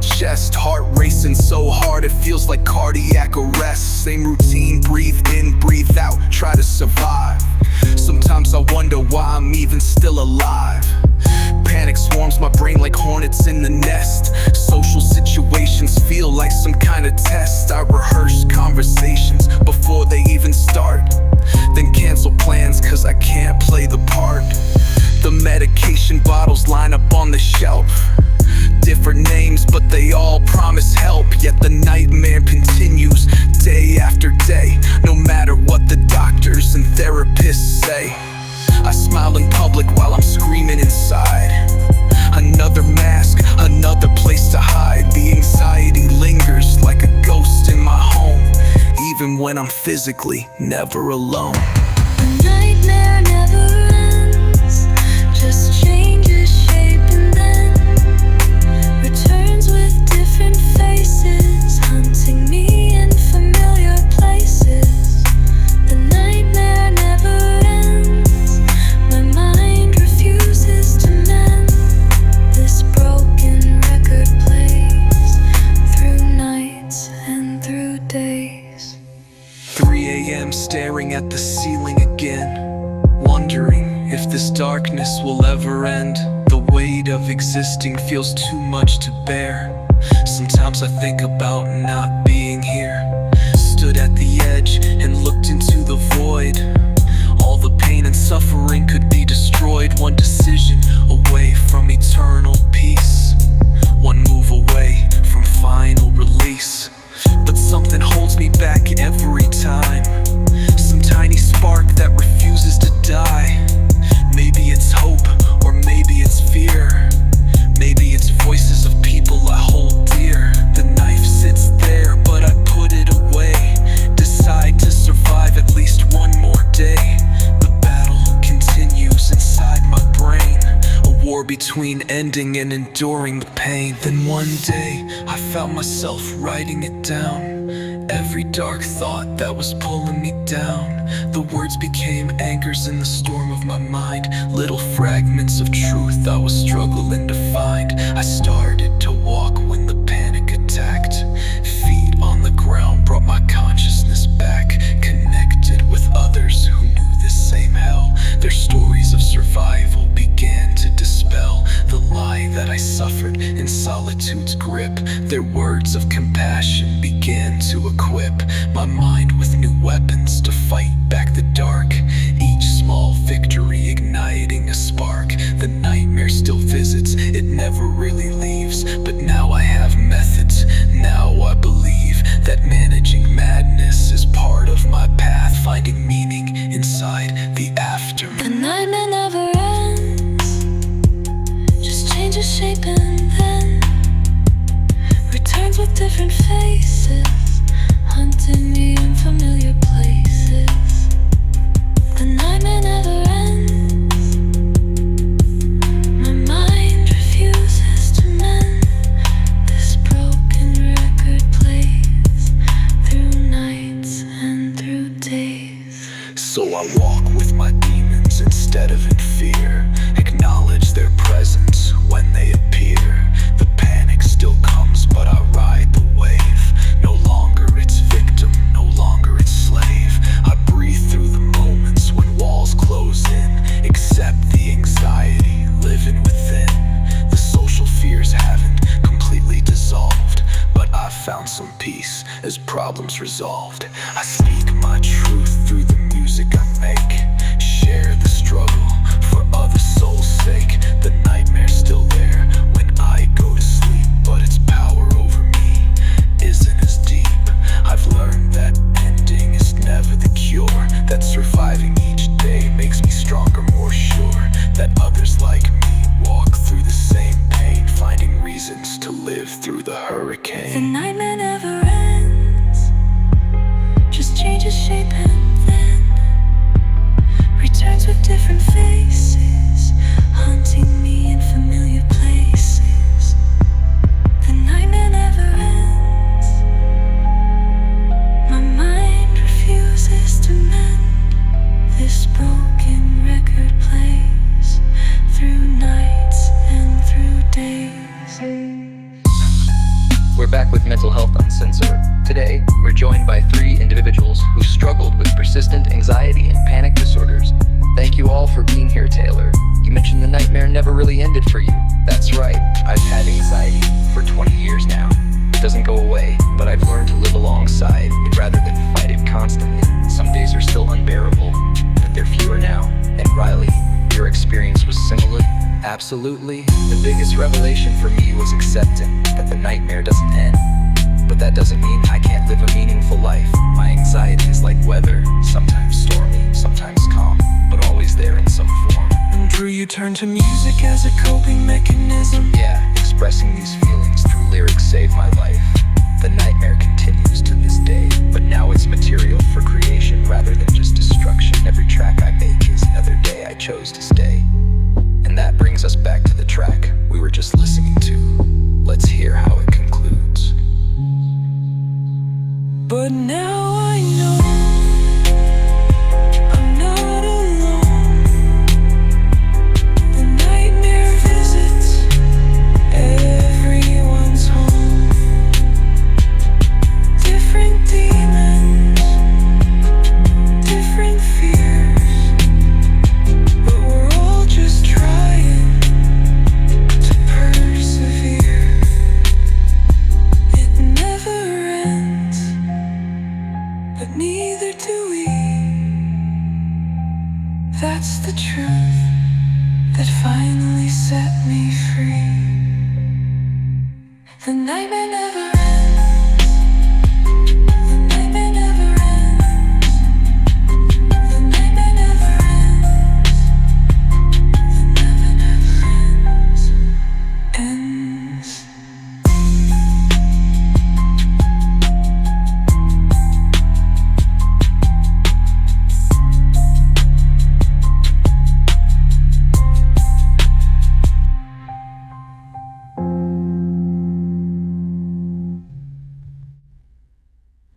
chest, heart racing so hard it feels like cardiac arrest. Same routine, breathe in, breathe out, try to survive. Sometimes I wonder why I'm even still alive. Panic swarms my brain like hornets in the nest. Social situations feel like some kind of test. I rehearse conversations before they even start, then cancel plans cause I can't play the part. The medication bottles line up on the shelf, different names but they all promise help. Yet the nightmare continues day after day, no matter what the doctors and therapists say. I smile in public while I'm screaming inside. Another mask, another place to hide. The anxiety lingers like a ghost in my home, even when I'm physically never alone. The nightmare never ends, just changes shape and then returns with different faces, hunting me in familiar places. The nightmare never ends, my mind refuses to mend. This broken record plays through nights and through days. 3 a.m. staring at the ceiling again, wondering if this darkness will ever end. The weight of existing feels too much to bear. Sometimes I think about not being here. Stood at the edge and looked into the void. All the pain and suffering could be destroyed. One decision away from eternal peace, one move away from final release. But something holds me back every time, some tiny spark that refuses to die. Maybe it's hope, or maybe it's fear. Maybe it's voices of people I hold dear. The knife sits there, but I put it away. Decide to survive at least one more day. The battle continues inside my brain, a war between ending and enduring the pain. Then one day, I found myself writing it down. Every dark thought that was pulling me down. The words became anchors in the storm of my mind, little fragments of truth I was struggling to find. I started to walk when the panic attacked. Feet on the ground brought my consciousness back, connected with others who knew this same hell. Their stories of survival began to dispel the lie that I suffered in solitude's grip. Their words of compassion began to equip my mind with new weapons to fight back the dark. Each small victory igniting a spark. The nightmare still visits, it never really leaves. But now I have methods, now I believe that managing madness is part of my path, finding meaning inside the aftermath. The nightmare never ends, just changes shape and then returns with different faces, hunting me in familiar places. The nightmare never ends, my mind refuses to mend. This broken record plays through nights and through days. So I walk with my demons instead of in fear, acknowledge their presence when they appear. The panic still comes, but I ride the wave. No longer its victim, no longer its slave. I breathe through the moments when walls close in, accept the anxiety living within. The social fears haven't completely dissolved, but I've found some peace as problems resolved. I speak my truth through the music I make, share the struggle for other souls' sake. The nightmare's still there when I go to sleep, but its power over me isn't as deep. I've learned that ending is never the cure, that surviving each day makes me stronger, more sure that others like me walk through the same pain, finding reasons to live through the hurricane. The nightmare never ends, just changes shape and then returns with different faces, hunting me in familiar places. The nightmare never ends, my mind refuses to mend. This broken record plays through nights and through days. back with Mental Health Uncensored. Today, we're joined by 3 individuals who struggled with persistent anxiety and panic disorders. Thank you all for being here, Taylor. You mentioned the nightmare never really ended for you. That's right, I've had anxiety for 20 years now. It doesn't go away, but I've learned to live alongside it rather than fight it constantly. Some days are still unbearable, but they're fewer now. And Riley, your experience was similar? Absolutely. The biggest revelation for me was accepting that the nightmare doesn't end. But that doesn't mean I can't live a meaningful life. My anxiety is like weather, sometimes stormy, sometimes calm, but always there in some form. And Drew, you turn to music as a coping mechanism. Yeah, expressing these feelings through lyrics saved my life. The nightmare continues to this day, but now it's material for creation rather than just destruction. Every track I make is another day I chose to stay. And that brings us back to the track we were just listening to. Let's hear how it concludes. But now I know I'm not alone. The nightmare visits everyone's home. Different demons, different fears, but we're all just trying to persevere. It never ends, but neither do we. That's the truth that finally set me free. The nightmare never